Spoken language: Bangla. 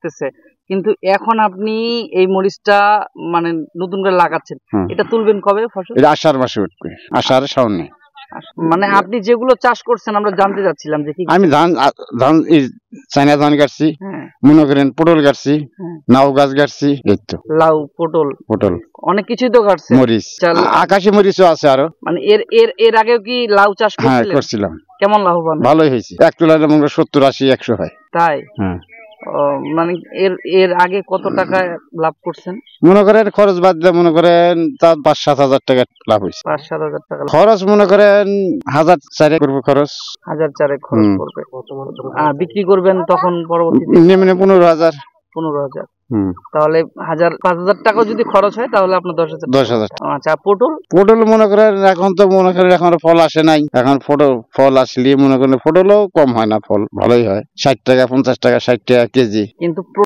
করতেছে, কিন্তু এখন আপনি এই মরিচটা মানে নতুন করে লাগাচ্ছেন, এটা তুলবেন কবে ফসল? এটা আষাঢ় মাসে উঠবে, আষাঢ় শ্রাবণে। মানে আপনি যেগুলো চাষ করছেন আমরা জানতে চাচ্ছিলাম যে কি আমি ধান চাইনা ধান কাটছি, মনে করেন পটল কাটছি, নাও গাছ কাটছি, এই তো লাউ, পটল অনেক কিছুই তো কাটছে, মরিচ, আকাশি মরিচও আছে আরো। মানে এর আগেও কি লাউ চাষ করছিলাম? কেমন লাভবান? ভালোই হয়েছে, এক তুলায় 70, 80, 100 হয়। তাই? মানে এর আগে কত টাকা লাভ করছেন? মনে করেন খরচ বাদ দিলে মনে করেন তার 5-7 হাজার টাকা লাভ হয়েছে। 5-7 হাজার টাকা খরচ মনে করেন 1000 করবে, খরচ 1000 খরচ করবে। বিক্রি করবেন তখন পরবর্তীতে নিম্নে 15,000। তাহলে 5,000 টাকা যদি খরচ হয় তাহলে আপনার 10,000। আচ্ছা, পটল মনে করেন এখন তো মনে করেন এখন ফল আসে নাই, এখন ফল আসলে মনে করেন পটলও কম হয় না, ফল ভালোই হয়, 60 টাকা, 50 টাকা, 60 টাকা কেজি। কিন্তু